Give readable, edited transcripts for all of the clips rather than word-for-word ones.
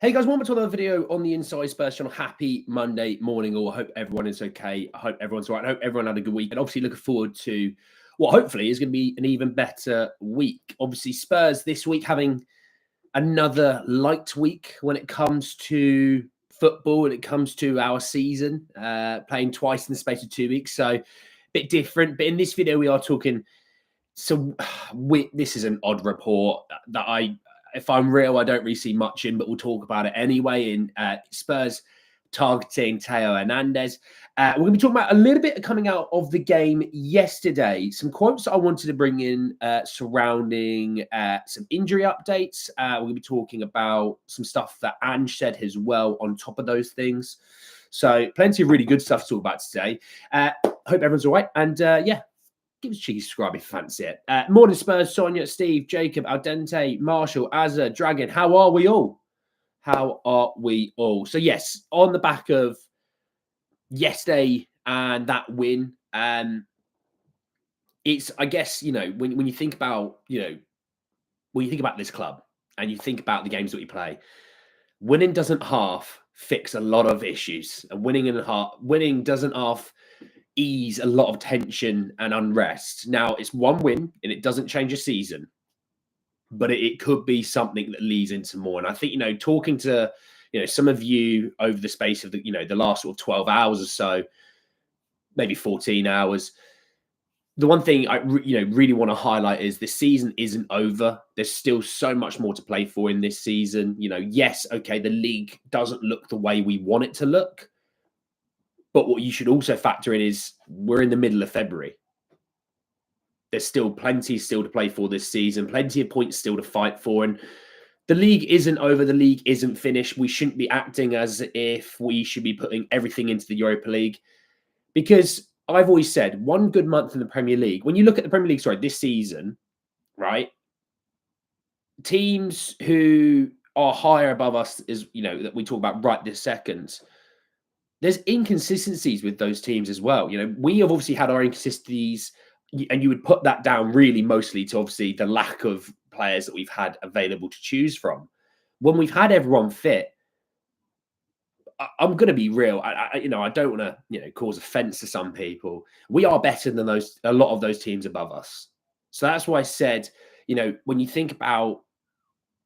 Hey guys, welcome to another video on the Inside Spurs channel. Happy Monday morning, all. I hope everyone is okay. I hope everyone's all right. I hope everyone had a good week. And obviously looking forward to what hopefully is going to be an even better week. Obviously, Spurs this week having another light week when it comes to football, when it comes to our season, playing twice in the space of 2 weeks. So a bit different. But in this video, we are talking. So this is an odd report that if I'm real, I don't really see much in, but we'll talk about it anyway. In Spurs targeting Theo Hernandez. We're going to be talking about a little bit coming out of the game yesterday. Some quotes that I wanted to bring in surrounding some injury updates. We're going to be talking about some stuff that Ange said as well on top of those things. So plenty of really good stuff to talk about today. Hope everyone's all right. And yeah. Give us a cheeky subscribe if you fancy it. Morning Spurs, Sonia, Steve, Jacob, Al Dente, Marshall, Azza, Dragon. How are we all? How are we all? So yes, on the back of yesterday and that win, it's, I guess, when you think about, when you think about this club and you think about the games that we play, winning doesn't half fix a lot of issues. And winning doesn't half ease a lot of tension and unrest. Now, it's one win and it doesn't change a season, but it could be something that leads into more. And I think, talking to, some of you over the space of the last sort of 12 hours or so, maybe 14 hours, the one thing I really want to highlight is this season isn't over. There's still so much more to play for in this season. Yes, okay, the league doesn't look the way we want it to look. But what you should also factor in is we're in the middle of February. There's still plenty to play for this season, plenty of points still to fight for. And the league isn't over. The league isn't finished. We shouldn't be acting as if we should be putting everything into the Europa League. Because I've always said, one good month in the Premier League, when you look at the Premier League, this season, right? Teams who are higher above us is, that we talk about right this second, there's inconsistencies with those teams as well. We have obviously had our inconsistencies, and you would put that down really mostly to obviously the lack of players that we've had available to choose from. When we've had everyone fit, I'm going to be real. I don't want to, cause offense to some people. We are better than a lot of those teams above us. So that's why I said, when you think about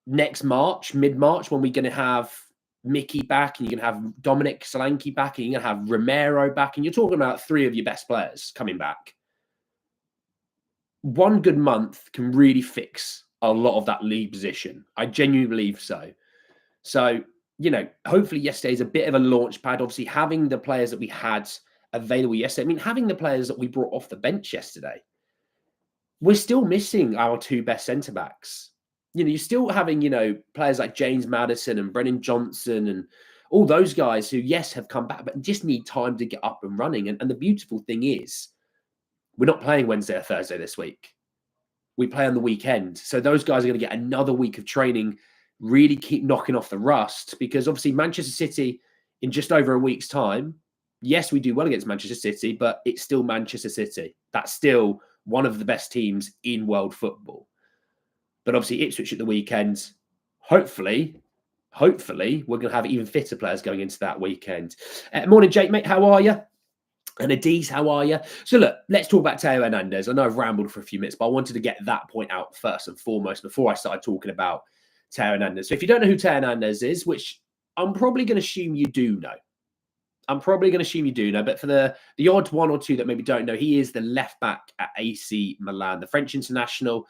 next March, mid-March, when we're going to have Mickey back, and you're going to have Dominic Solanke back, and you're going to have Romero back, and you're talking about three of your best players coming back. One good month can really fix a lot of that league position. I genuinely believe so. So, hopefully yesterday's a bit of a launch pad. Obviously, having the players that we had available yesterday, having the players that we brought off the bench yesterday, we're still missing our two best centre-backs. You're still having, players like James Maddison and Brennan Johnson and all those guys who, yes, have come back, but just need time to get up and running. And the beautiful thing is, we're not playing Wednesday or Thursday this week. We play on the weekend. So those guys are going to get another week of training, really keep knocking off the rust, because obviously Manchester City in just over a week's time, yes, we do well against Manchester City, but it's still Manchester City. That's still one of the best teams in world football. But obviously Ipswich at the weekend, hopefully, we're going to have even fitter players going into that weekend. Morning, Jake, mate. How are you? And Adiz, how are you? So look, let's talk about Theo Hernandez. I know I've rambled for a few minutes, but I wanted to get that point out first and foremost before I started talking about Theo Hernandez. So if you don't know who Theo Hernandez is, which I'm probably going to assume you do know. But for the odd one or two that maybe don't know, he is the left back at AC Milan, the French international.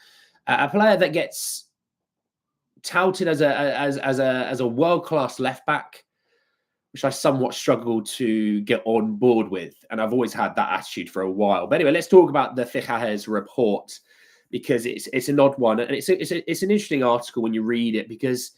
A player that gets touted as a world-class left back, which I somewhat struggle to get on board with. And I've always had that attitude for a while. But anyway, let's talk about the THFC report, because it's an odd one. And it's an interesting article when you read it, because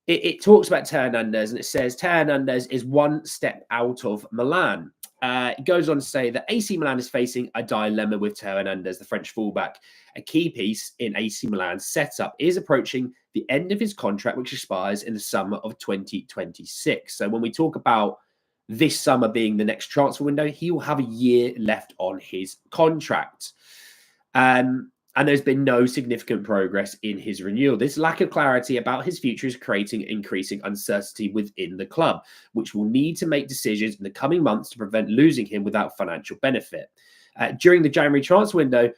it talks about Theo Hernandez, and it says Theo Hernandez is one step out of Milan. It goes on to say that AC Milan is facing a dilemma with Theo Hernandez, the French fullback. A key piece in AC Milan's setup is approaching the end of his contract, which expires in the summer of 2026. So when we talk about this summer being the next transfer window, he will have a year left on his contract. And and there's been no significant progress in his renewal. This lack of clarity about his future is creating increasing uncertainty within the club, which will need to make decisions in the coming months to prevent losing him without financial benefit. During the January transfer window,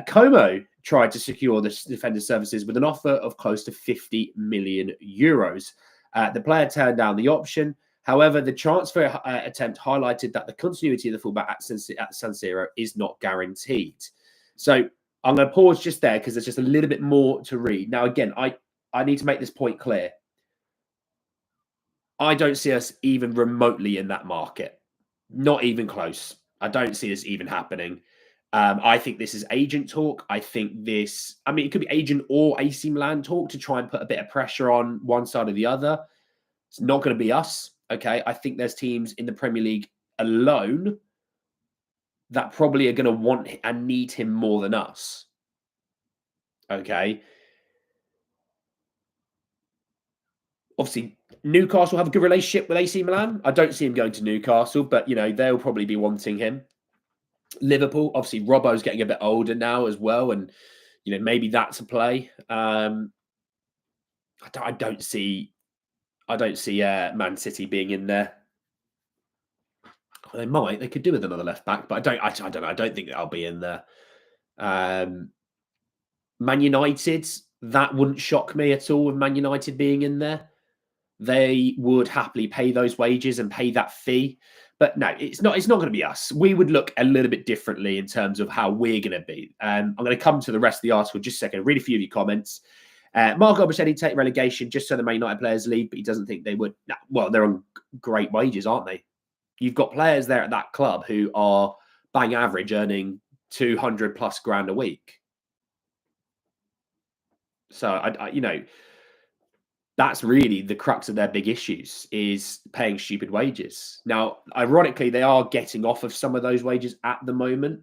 Como tried to secure the defender's services with an offer of close to 50 million euros. The player turned down the option. However, the transfer attempt highlighted that the continuity of the fullback at San Siro is not guaranteed. So I'm going to pause just there because there's just a little bit more to read. Now, again, I need to make this point clear. I don't see us even remotely in that market. Not even close. I don't see this even happening. I think this is agent talk. I think this, I mean, it could be agent or AC Milan talk to try and put a bit of pressure on one side or the other. It's not going to be us. Okay. I think there's teams in the Premier League alone that probably are going to want and need him more than us. Okay. Obviously, Newcastle have a good relationship with AC Milan. I don't see him going to Newcastle, but, you know, they'll probably be wanting him. Liverpool, obviously, Robbo's getting a bit older now as well. And, you know, maybe that's a play. I don't see Man City being in there. Well, they might. They could do with another left back, but I don't know. I don't think I'll be in there. Man United, that wouldn't shock me at all with Man United being in there. They would happily pay those wages and pay that fee. But no, it's not going to be us. We would look a little bit differently in terms of how we're going to be. I'm going to come to the rest of the article in just a second. Read a few of your comments. Mark Albert said he'd take relegation just so the Man United players leave, but he doesn't think they would. No, well, they're on great wages, aren't they? You've got players there at that club who are bang average earning 200 plus grand a week. So, I you know, that's really the crux of their big issues is paying stupid wages. Now, ironically, they are getting off of some of those wages at the moment,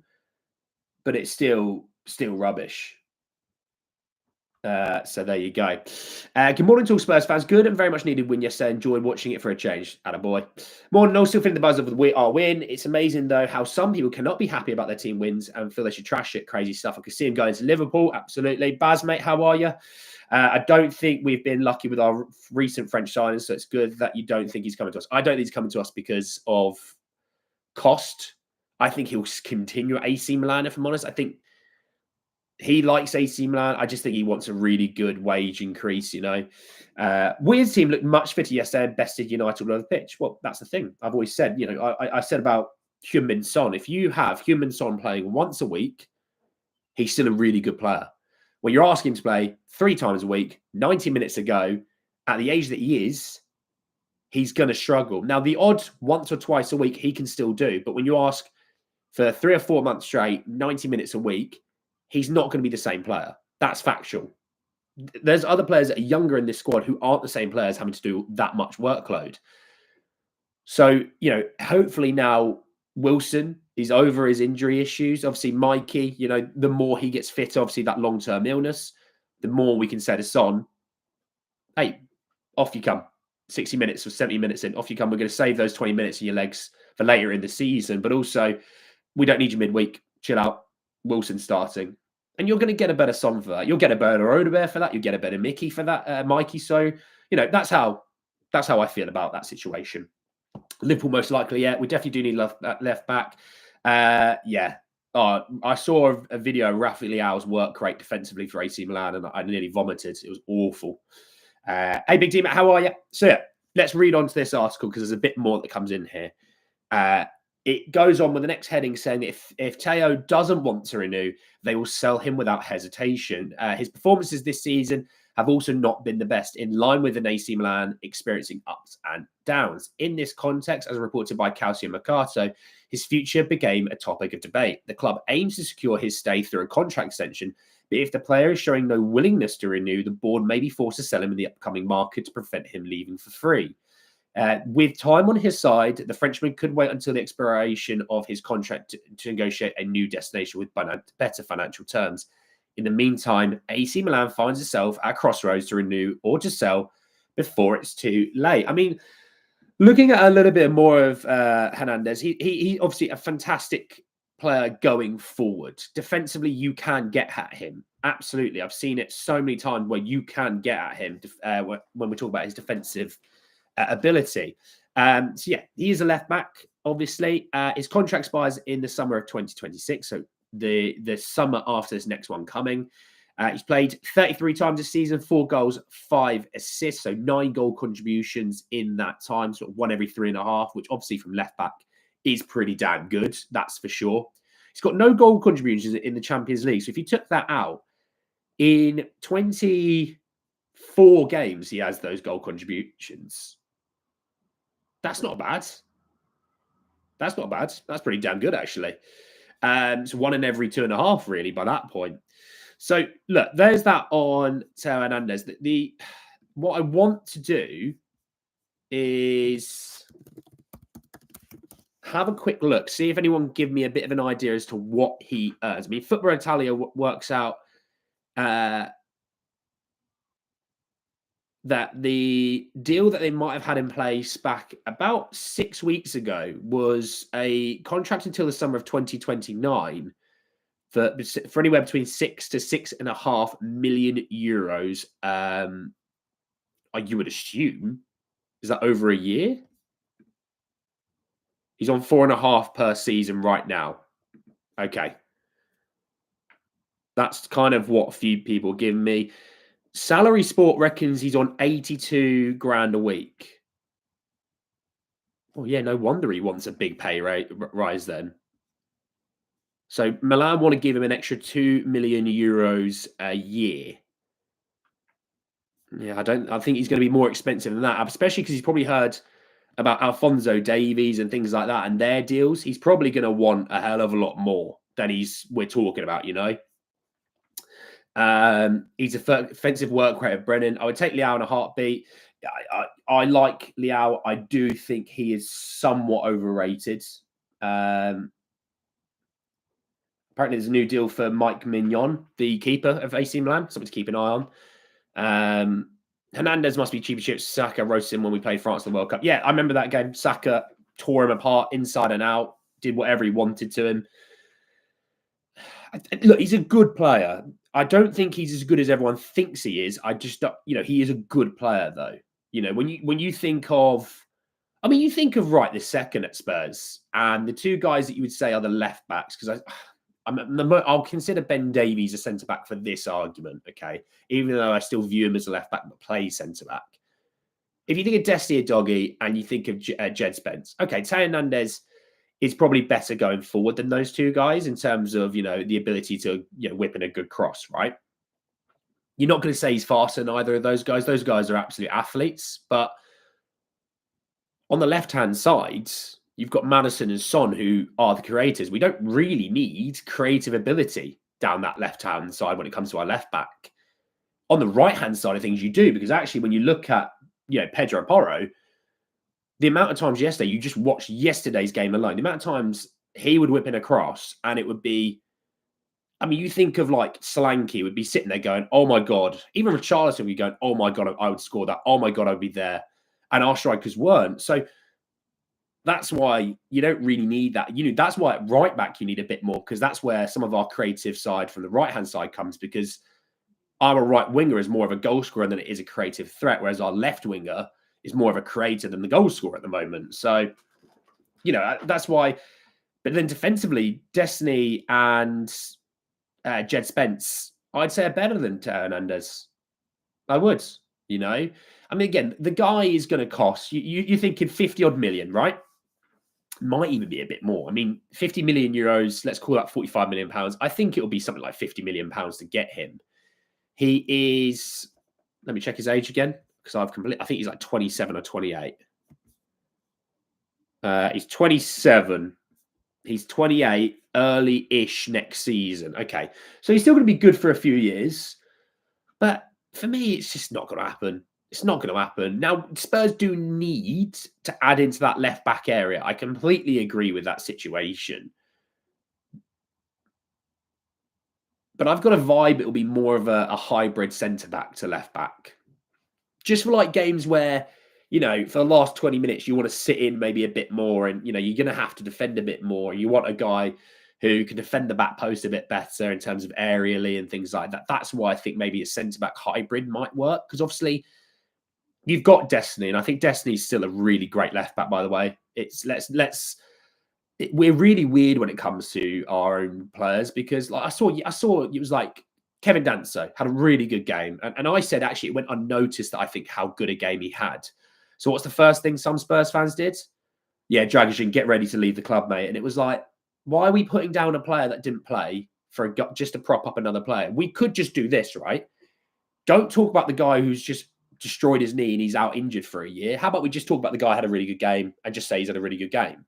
but it's still rubbish. So there you go. Good morning to all Spurs fans. Good and very much needed win yesterday. Enjoyed watching it for a change. Attaboy. Morning, all still feeling the buzz of our win. It's amazing, though, how some people cannot be happy about their team wins and feel they should trash it. Crazy stuff. I could see him going to Liverpool. Absolutely. Baz, mate, how are you? I don't think we've been lucky with our recent French signings, so it's good that you don't think he's coming to us. I don't think he's coming to us because of cost. I think he'll continue at AC Milan, if I'm honest. I think he likes AC Milan. I just think he wants a really good wage increase, you know. Weir's team looked much fitter yesterday and bested United on the pitch. Well, that's the thing. I've always said, you know, I said about Heung-Min Son. If you have Heung-Min Son playing once a week, he's still a really good player. When you're asking him to play 3 times a week, 90 minutes ago, at the age that he is, he's going to struggle. Now, the odd once or twice a week, he can still do. But when you ask for 3 or 4 months straight, 90 minutes a week, he's not going to be the same player. That's factual. There's other players that are younger in this squad who aren't the same players having to do that much workload. So, you know, hopefully now Wilson is over his injury issues. Obviously, Mikey, you know, the more he gets fit, obviously that long-term illness, the more we can set us on. Hey, off you come. 60 minutes or 70 minutes in, off you come. We're going to save those 20 minutes in your legs for later in the season. But also, we don't need you midweek. Chill out. Wilson starting. And you're going to get a better Son for that. You'll get a better Odebear for that. You'll get a better Mickey for that, Mikey. So, you know, that's how I feel about that situation. Liverpool most likely, yeah. We definitely do need left back. Yeah. I saw a video of Rafa Leao's work rate defensively for AC Milan, and I nearly vomited. It was awful. Hey, Big Team, how are you? So, yeah, let's read on to this article because there's a bit more that comes in here. It goes on with the next heading saying if Theo doesn't want to renew, they will sell him without hesitation. His performances this season have also not been the best, in line with an AC Milan experiencing ups and downs. In this context, as reported by Calcio Mercato, his future became a topic of debate. The club aims to secure his stay through a contract extension, but if the player is showing no willingness to renew, the board may be forced to sell him in the upcoming market to prevent him leaving for free. With time on his side, the Frenchman could wait until the expiration of his contract to negotiate a new destination with better financial terms. In the meantime, AC Milan finds itself at a crossroads to renew or to sell before it's too late. I mean, looking at a little bit more of Hernandez, he obviously a fantastic player going forward. Defensively, you can get at him. Absolutely. I've seen it so many times where you can get at him when we talk about his defensive ability. So yeah, he is a left back, obviously. His contract expires in the summer of 2026. So the summer after this next one coming. He's played 33 times this season, 4 goals, 5 assists. So 9 goal contributions in that time, sort of 1 every 3.5, which obviously from left back is pretty damn good. That's for sure. He's got no goal contributions in the Champions League. So if you took that out, in 24 games, he has those goal contributions. That's not bad. That's not bad. That's pretty damn good, actually. So 1 in every 2.5, really, by that point. So look, there's that on Theo Hernandez. What I want to do is have a quick look, see if anyone can give me a bit of an idea as to what he earns. I mean, Football Italia works out that the deal that they might have had in place back about 6 weeks ago was a contract until the summer of 2029 for anywhere between 6 to 6.5 million euros. You would assume, is that over a year? He's on 4.5 per season right now. Okay. That's kind of what a few people give me. Salary Sport reckons he's on 82 grand a week. Well, yeah, no wonder he wants a big pay rise then. So Milan want to give him an extra 2 million euros a year. Yeah, I think he's going to be more expensive than that, especially because he's probably heard about Alphonso Davies and things like that and their deals. He's probably going to want a hell of a lot more than we're talking about, you know. He's a offensive work rate of Brennan. I would take Leao in a heartbeat. I like Leao. I do think he is somewhat overrated. Apparently, there's a new deal for Mike Mignon, the keeper of AC Milan. Something to keep an eye on. Hernandez must be cheap as shit. Saka roasted him when we played France in the World Cup. Yeah, I remember that game. Saka tore him apart inside and out, did whatever he wanted to him. Look, he's a good player. I don't think he's as good as everyone thinks he is. I just, he is a good player, though. You know, when you think of, you think of right this second at Spurs, and the two guys that you would say are the left backs, because I'll consider Ben Davies a centre back for this argument, okay? Even though I still view him as a left back but plays centre back. If you think of Destiny Doggy and you think of Jed Spence, okay, Theo Hernandez is probably better going forward than those two guys in terms of, the ability to, whip in a good cross, right? You're not going to say he's faster than either of those guys. Those guys are absolute athletes. But on the left-hand side, you've got Madison and Son, who are the creators. We don't really need creative ability down that left-hand side when it comes to our left back. On the right-hand side of things, you do, because actually when you look at, Pedro Porro, the amount of times yesterday, you just watched yesterday's game alone, the amount of times he would whip in a cross and it would be, you think of like Solanke would be sitting there going, oh my God. Even Richarlison would be going, oh my God, I would score that. Oh my God, I'd be there. And our strikers weren't. So that's why you don't really need that. That's why at right back you need a bit more, because that's where some of our creative side from the right-hand side comes, because our right winger is more of a goal scorer than it is a creative threat, whereas our left winger is more of a creator than the goal scorer at the moment. So, that's why. But then defensively, Destiny and Jed Spence, I'd say are better than Theo Hernandez. I would, again, the guy is going to cost, you're thinking 50 odd million, right? Might even be a bit more. 50 million euros, let's call that 45 million pounds. I think it'll be something like 50 million pounds to get him. He is, let me check his age again, because I think he's like 27 or 28. He's 27. He's 28, early-ish next season. Okay, so he's still going to be good for a few years. But for me, it's just not going to happen. It's not going to happen. Now, Spurs do need to add into that left-back area. I completely agree with that situation. But I've got a vibe it'll be more of a hybrid centre-back to left-back. Just for like games where, for the last 20 minutes, you want to sit in maybe a bit more and, you're going to have to defend a bit more. You want a guy who can defend the back post a bit better in terms of aerially and things like that. That's why I think maybe a centre-back hybrid might work, because obviously you've got Destiny, and I think Destiny's still a really great left-back, by the way. We're really weird when it comes to our own players, because like I saw it was like Kevin Danso had a really good game. And I said, actually, it went unnoticed that I think how good a game he had. So what's the first thing some Spurs fans did? Yeah, Dragic, get ready to leave the club, mate. And it was like, why are we putting down a player that didn't play just to prop up another player? We could just do this, right? Don't talk about the guy who's just destroyed his knee and he's out injured for a year. How about we just talk about the guy who had a really good game and just say he's had a really good game,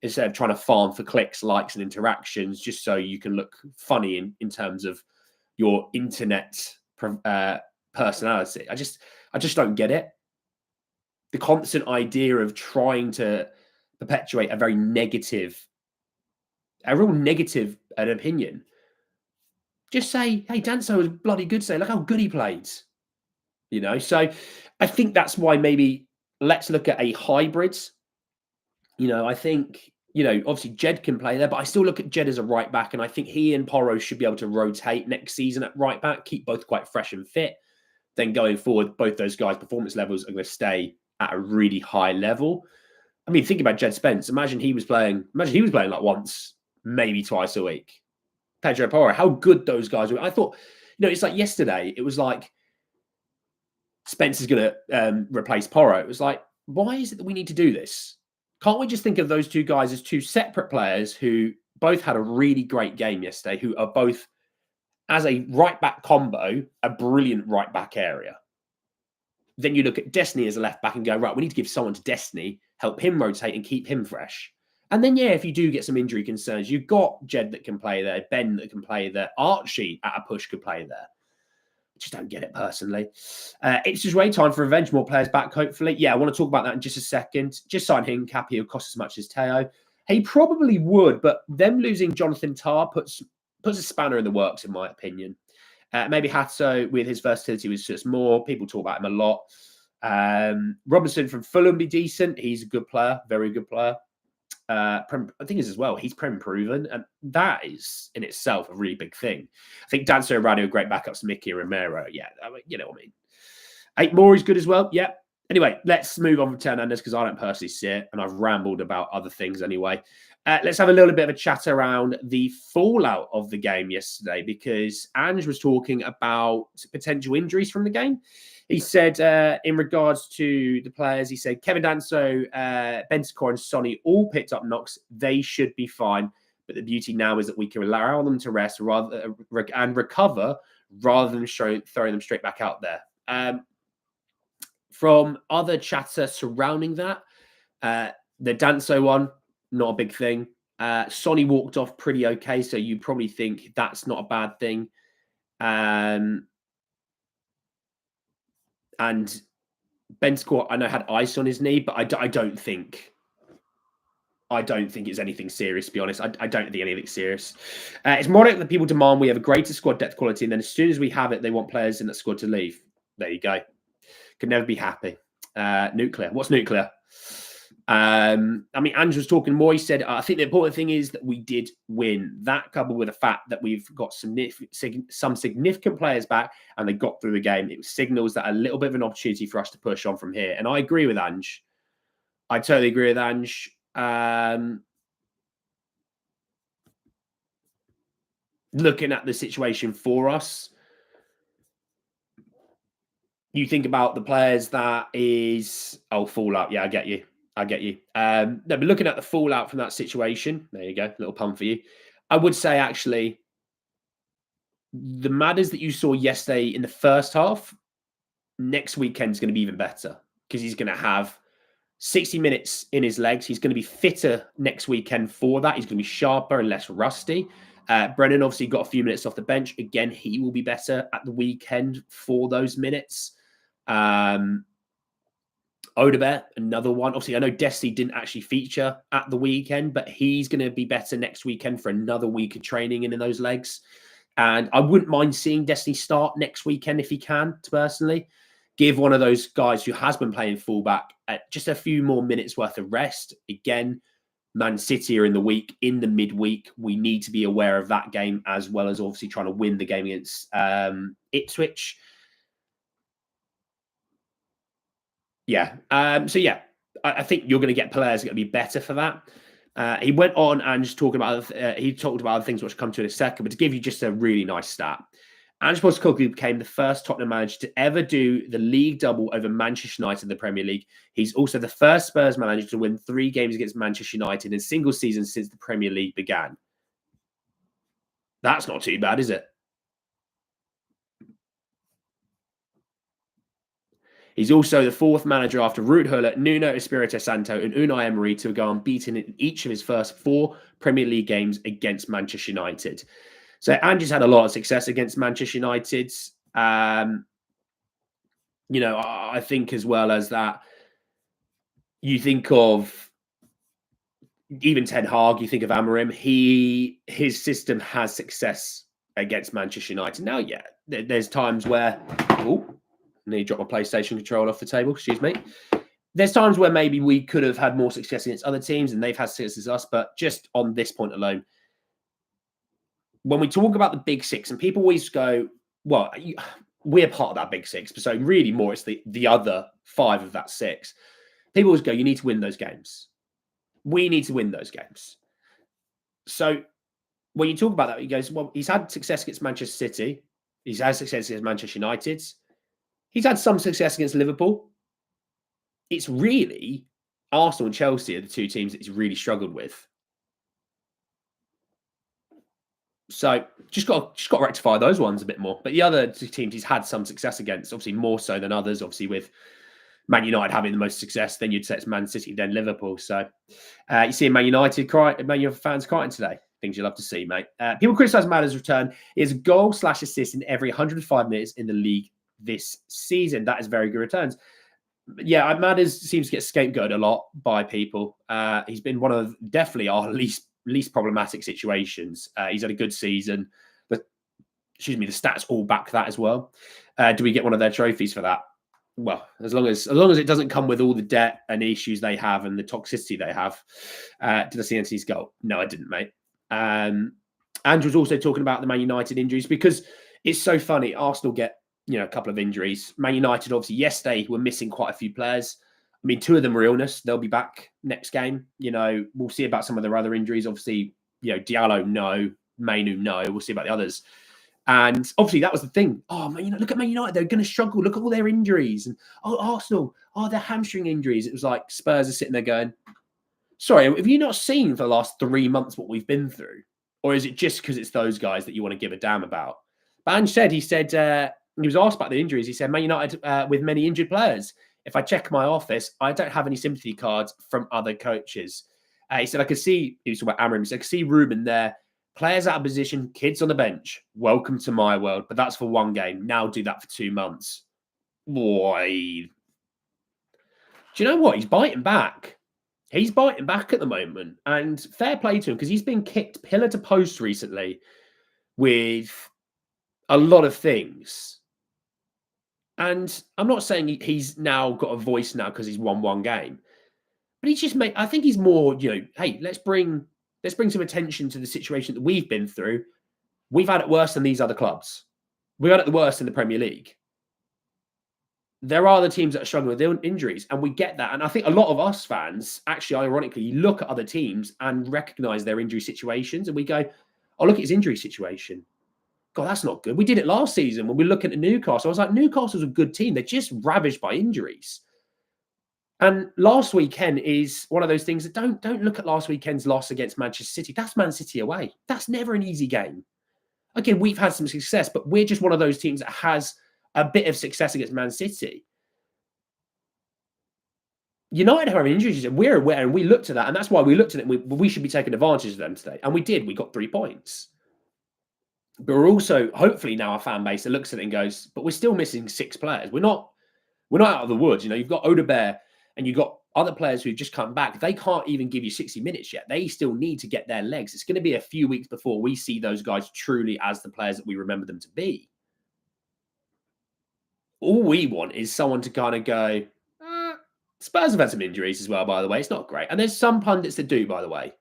instead of trying to farm for clicks, likes, and interactions, just so you can look funny in terms of your internet personality. I just don't get it. The constant idea of trying to perpetuate a real negative opinion. Just say, hey, Danso was bloody good today. Look how good he played. You know, so I think that's why maybe let's look at a hybrid. You know, I think, you know, obviously Jed can play there, but I still look at Jed as a right back, and I think he and Porro should be able to rotate next season at right back, keep both quite fresh and fit. Then going forward, both those guys' performance levels are going to stay at a really high level. I mean, think about Jed Spence. Imagine he was playing like once, maybe twice a week. Pedro Porro, how good those guys were. I thought, you know, it's like yesterday, it was like Spence is going to replace Porro. It was like, why is it that we need to do this? Can't we just think of those two guys as two separate players who both had a really great game yesterday, who are both, as a right-back combo, a brilliant right-back area? Then you look at Destiny as a left-back and go, right, we need to give someone to Destiny, help him rotate and keep him fresh. And then, yeah, if you do get some injury concerns, you've got Jed that can play there, Ben that can play there, Archie at a push could play there. Just don't get it personally. It's just way time for revenge. More players back, hopefully. Yeah, I want to talk about that in just a second. Just sign Hincap. He'll cost as much as Theo. He probably would, but them losing Jonathan Tah puts a spanner in the works, in my opinion. Maybe Hato, with his versatility, was just more. People talk about him a lot. Robinson from Fulham be decent. He's a good player, very good player. I think as well, he's Prem proven, and that is in itself a really big thing. I think Danso and Radu are great backups to Mickey and Romero. Yeah, I mean, you know what I mean. 8 more is good as well. Yeah. Anyway, let's move on from Hernandez, because I don't personally see it, and I've rambled about other things anyway. Let's have a little bit of a chat around the fallout of the game yesterday, because Ange was talking about potential injuries from the game. He said, in regards to the players, he said, Kevin Danso, Bentancur and Sonny all picked up knocks. They should be fine. But the beauty now is that we can allow them to rest and recover rather than throwing them straight back out there. From other chatter surrounding that, the Danso one, not a big thing. Sonny walked off pretty okay, so you probably think that's not a bad thing. And Bentancur, I know, had ice on his knee, but I don't think it's anything serious, to be honest. I don't think anything serious. It's more like that people demand we have a greater squad depth quality, and then as soon as we have it, they want players in that squad to leave. There you go. Can never be happy. Nuclear. What's nuclear? I mean, Ange was talking more. He said, I think the important thing is that we did win. That, coupled with the fact that we've got some significant players back and they got through the game, it signals that a little bit of an opportunity for us to push on from here. And I agree with Ange. I totally agree with Ange. Looking at the situation for us, you think about the players that is... Oh, fallout. Yeah, I get you. No, but looking at the fallout from that situation, there you go, little pun for you. I would say, actually, the matters that you saw yesterday in the first half, next weekend is going to be even better, because he's going to have 60 minutes in his legs. He's going to be fitter next weekend for that. He's going to be sharper and less rusty. Brennan obviously got a few minutes off the bench. Again, he will be better at the weekend for those minutes. Odobert, another one. Obviously, I know Desi didn't actually feature at the weekend, but he's going to be better next weekend for another week of training in those legs. And I wouldn't mind seeing Destiny start next weekend if he can, personally. Give one of those guys who has been playing fullback just a few more minutes worth of rest. Again, Man City are in the week, in the midweek. We need to be aware of that game as well as obviously trying to win the game against Ipswich. Yeah. I think you're going to get players that are going to be better for that. He went on and just talking about he talked about other things which come to in a second, but to give you just a really nice stat. Ange Postecoglou became the first Tottenham manager to ever do the league double over Manchester United in the Premier League. He's also the first Spurs manager to win 3 games against Manchester United in a single season since the Premier League began. That's not too bad, is it? He's also the 4th manager after Ruud Gullit, Nuno Espirito Santo, and Unai Emery to go unbeaten in each of his first 4 Premier League games against Manchester United. So Ange's had a lot of success against Manchester United. I think as well as that, you think of even Ten Hag, you think of Amorim, his system has success against Manchester United. Now, yeah, there's times where, nearly dropped my PlayStation controller off the table, excuse me. There's times where maybe we could have had more success against other teams and they've had success as us, but just on this point alone, when we talk about the big 6, and people always go, well, we're part of that big 6, so really more it's the other 5 of that 6. People always go, you need to win those games. We need to win those games. So when you talk about that, he goes, well, he's had success against Manchester City. He's had success against Manchester United. He's had some success against Liverpool. It's really Arsenal and Chelsea are the 2 teams that he's really struggled with. So just got to rectify those ones a bit more. But the other 2 teams he's had some success against, obviously more so than others. Obviously with Man United having the most success, then you'd say it's Man City, then Liverpool. So you see Man United fans crying today. Things you love to see, mate. People criticise Madders' return. He has a goal/assist in every 105 minutes in the league this season. That is very good returns. Yeah, Madders seems to get scapegoated a lot by people. He's been one of definitely our least problematic situations. He's had a good season. But the stats all back that as well. Do we get one of their trophies for that? Well, as long as it doesn't come with all the debt and issues they have and the toxicity they have. Did I see Anthony's goal? No, I didn't, mate. Andrew was also talking about the Man United injuries because it's so funny. Arsenal get a couple of injuries. Man United, obviously, yesterday were missing quite a few players. I mean, 2 of them were illness. They'll be back next game. We'll see about some of their other injuries. Obviously, Diallo, no. Mainu, no. We'll see about the others. And obviously, that was the thing. Oh, man, look at Man United. They're going to struggle. Look at all their injuries. And Arsenal, their hamstring injuries. It was like Spurs are sitting there going, sorry, have you not seen for the last 3 months what we've been through? Or is it just because it's those guys that you want to give a damn about? But Ange said, he was asked about the injuries. He said, Man United with many injured players. If I check my office, I don't have any sympathy cards from other coaches. He said, I could see, he was talking about Amorim, he said, I could see Ruben there. Players out of position, kids on the bench. Welcome to my world. But that's for 1 game. Now do that for 2 months. Boy. Do you know what? He's biting back. He's biting back at the moment. And fair play to him because he's been kicked pillar to post recently with a lot of things. And I'm not saying he's now got a voice now because he's won 1 game. But he's just I think he's more, hey, let's bring some attention to the situation that we've been through. We've had it worse than these other clubs. We've had it the worst in the Premier League. There are the teams that are struggling with injuries, and we get that. And I think a lot of us fans, actually, ironically, look at other teams and recognise their injury situations, and we go, oh, look at his injury situation. God, that's not good. We did it last season when we were looking at Newcastle. I was like, Newcastle's a good team. They're just ravaged by injuries. And last weekend is one of those things that don't look at last weekend's loss against Manchester City. That's Man City away. That's never an easy game. Again, we've had some success, but we're just one of those teams that has a bit of success against Man City. United are having injuries, and we're aware, and we looked at that, and that's why we looked at it. We should be taking advantage of them today, and we did. We got 3 points. But we're also, hopefully now, our fan base that looks at it and goes, but we're still missing 6 players. We're not out of the woods. You've got Odebear and you've got other players who've just come back. They can't even give you 60 minutes yet. They still need to get their legs. It's going to be a few weeks before we see those guys truly as the players that we remember them to be. All we want is someone to kind of go, Spurs have had some injuries as well, by the way. It's not great. And there's some pundits that do, by the way.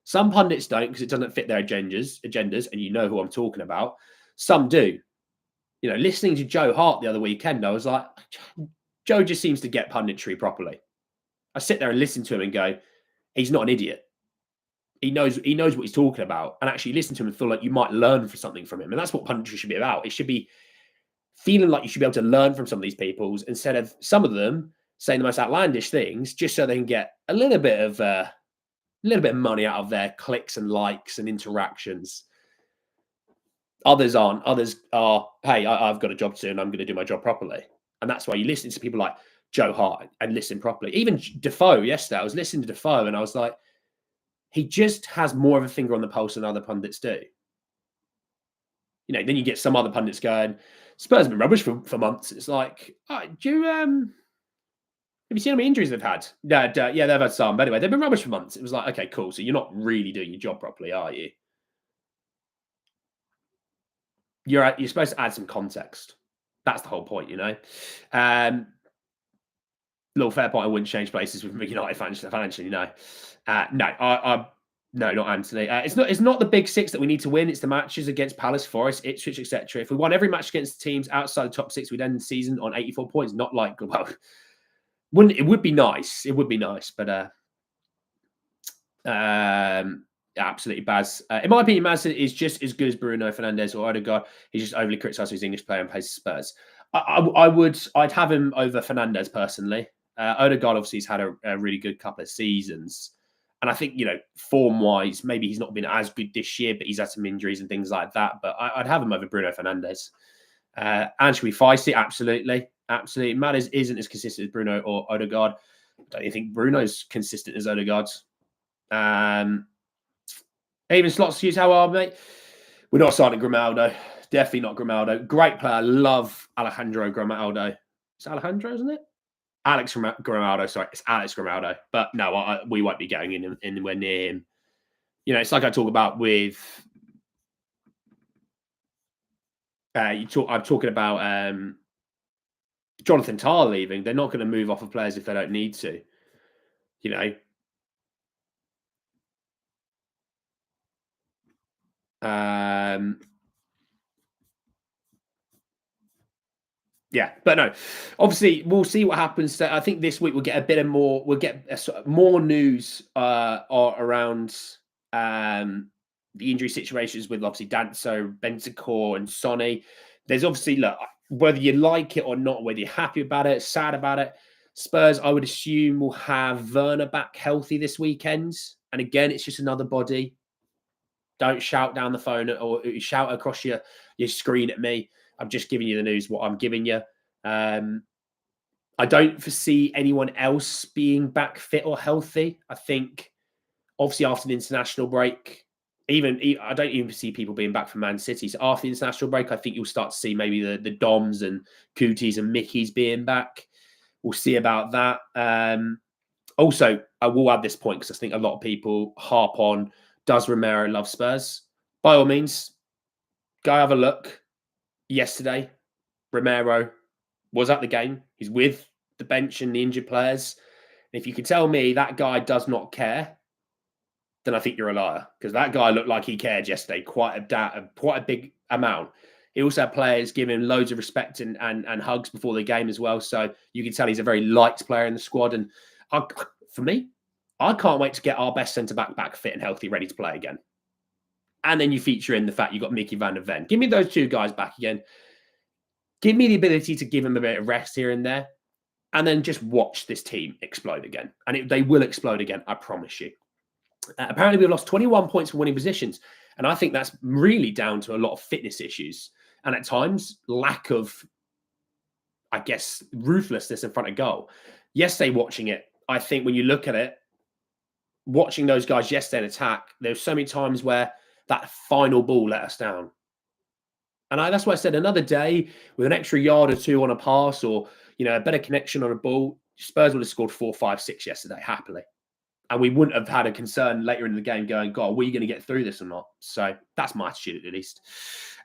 Some pundits don't because it doesn't fit their agendas, and you know who I'm talking about. Some do. You know, listening to Joe Hart the other weekend, I was like, Joe just seems to get punditry properly. I sit there and listen to him and go, he's not an idiot. He knows what he's talking about. And actually listen to him and feel like you might learn for something from him. And that's what punditry should be about. It should be feeling like you should be able to learn from some of these people instead of some of them saying the most outlandish things just so they can get a little bit of money out of their clicks and likes and interactions. Others aren't. Others are, hey, I've got a job to do and I'm going to do my job properly. And that's why you listen to people like Joe Hart and listen properly. Even Defoe yesterday, I was listening to Defoe and I was like, he just has more of a finger on the pulse than other pundits do. You know, then you get some other pundits going, Spurs have been rubbish for months. It's like, do you have you seen how many injuries they've had? Yeah, they've had some. But anyway, they've been rubbish for months. It was like, okay, cool. So you're not really doing your job properly, are you? You're supposed to add some context. That's the whole point, you know. Little fair point. I wouldn't change places with United financially. No, no, not Anthony. It's not the big six that we need to win. It's the matches against Palace, Forest, Ipswich, etc. If we won every match against teams outside the top six, we'd end the season on 84 points. Not like, well, it would be nice. It would be nice, but absolutely Baz. In my opinion, Madison is just as good as Bruno Fernandes or Odegaard. He's just overly criticised his English player and plays Spurs. I'd have him over Fernandes personally. Odegaard obviously has had a really good couple of seasons. And I think, you know, form-wise, maybe he's not been as good this year, but he's had some injuries and things like that. But I'd have him over Bruno Fernandes. And should we feisty? Absolutely. Absolutely. Matt isn't as consistent as Bruno or Odegaard. Don't you think Bruno's consistent as Odegaard? Even slots use how hard, mate? We're not signing Grimaldo. Definitely not Grimaldo. Great player. Love Alejandro Grimaldo. It's Alejandro, isn't it? Alex Grimaldo. Sorry, it's Alex Grimaldo. But no, we won't be going anywhere near him. You know, it's like I talk about with. I'm talking about Jonathan Tah leaving. They're not going to move off of players if they don't need to. You know. Yeah, but no, obviously we'll see what happens. I think this week we'll get a bit of more. We'll get more news around the injury situations with obviously Danso, Bentancur, and Sonny. There's obviously, look, whether you like it or not, whether you're happy about it, sad about it. Spurs, I would assume, will have Werner back healthy this weekend. And again, it's just another body. Don't shout down the phone or shout across your screen at me. I'm just giving you the news, what I'm giving you. I don't foresee anyone else being back fit or healthy. I think, obviously, after the international break, I don't even see people being back from Man City. So after the international break, I think you'll start to see maybe the Doms and Cooties and Mickeys being back. We'll see about that. Also, I will add this point because I think a lot of people harp on, does Romero love Spurs? By all means, go have a look. Yesterday, Romero was at the game. He's with the bench and the injured players. And if you can tell me that guy does not care, then I think you're a liar. Because that guy looked like he cared yesterday, quite a big amount. He also had players giving him loads of respect and hugs before the game as well. So you can tell he's a very liked player in the squad. And for me, I can't wait to get our best centre-back back fit and healthy, ready to play again. And then you feature in the fact you've got Mickey van der Ven. Give me those two guys back again. Give me the ability to give them a bit of rest here and there. And then just watch this team explode again. And they will explode again, I promise you. Apparently, we've lost 21 points for winning positions. And I think that's really down to a lot of fitness issues. And at times, lack of, I guess, ruthlessness in front of goal. Yesterday, watching it, I think when you look at it, watching those guys yesterday in attack, there's so many times where that final ball let us down. And that's why I said another day with an extra yard or two on a pass or, you know, a better connection on a ball, Spurs would have scored 4, 5, 6 yesterday, happily. And we wouldn't have had a concern later in the game going, God, are we going to get through this or not? So that's my attitude, at least.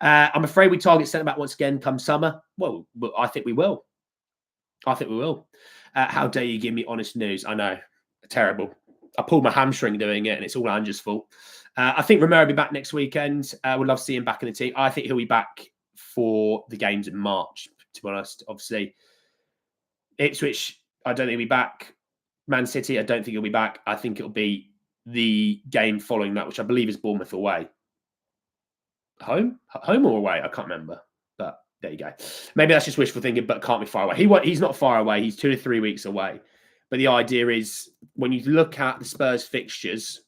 I'm afraid we target centre-back once again come summer. Well, I think we will. I think we will. How dare you give me honest news? I know. Terrible. I pulled my hamstring doing it, and it's all Ange's fault. I think Romero will be back next weekend. We'd love to see him back in the team. I think he'll be back for the games in March, to be honest. Obviously, Ipswich, I don't think he'll be back. Man City, I don't think he'll be back. I think it'll be the game following that, which I believe is Bournemouth away. Home or away? I can't remember. But there you go. Maybe that's just wishful thinking, but can't be far away. He's not far away. He's 2 to 3 weeks away. But the idea is, when you look at the Spurs fixtures,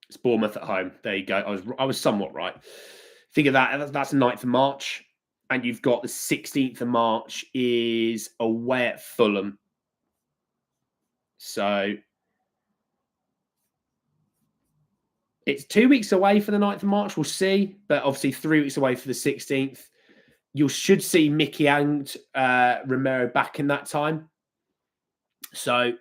it's Bournemouth at home. There you go. I was somewhat right. Think of that. That's the 9th of March. And you've got the 16th of March is away at Fulham. So it's 2 weeks away for the 9th of March. We'll see. But obviously 3 weeks away for the 16th. You should see Mickey and Romero back in that time. So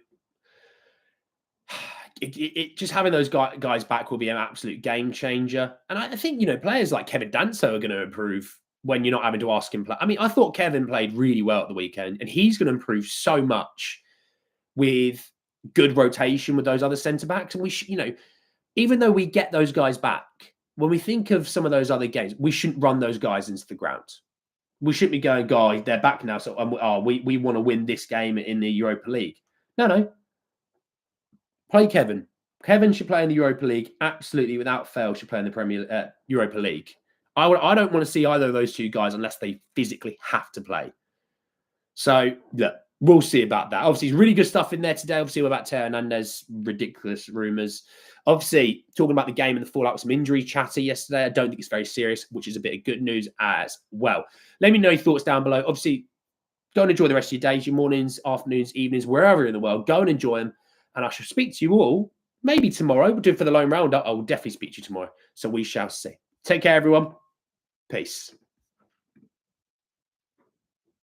just having those guys back will be an absolute game changer. And I think, players like Kevin Danso are going to improve when you're not having to ask him. I mean, I thought Kevin played really well at the weekend, and he's going to improve so much with good rotation with those other centre-backs. And we should, even though we get those guys back, when we think of some of those other games, we shouldn't run those guys into the ground. We shouldn't be going, guys, they're back now, so we want to win this game in the Europa League. No. Play Kevin. Kevin should play in the Europa League. Absolutely, without fail, should play in the Europa League. I don't want to see either of those two guys unless they physically have to play. So, look, we'll see about that. Obviously, really good stuff in there today. Obviously, about Theo Hernandez, ridiculous rumours. Obviously, talking about the game and the fallout, some injury chatter yesterday. I don't think it's very serious, which is a bit of good news as well. Let me know your thoughts down below. Obviously, go and enjoy the rest of your days, your mornings, afternoons, evenings, wherever you're in the world. Go and enjoy them. And I shall speak to you all maybe tomorrow. We'll do it for the lone roundup. I will definitely speak to you tomorrow. So we shall see. Take care, everyone. Peace.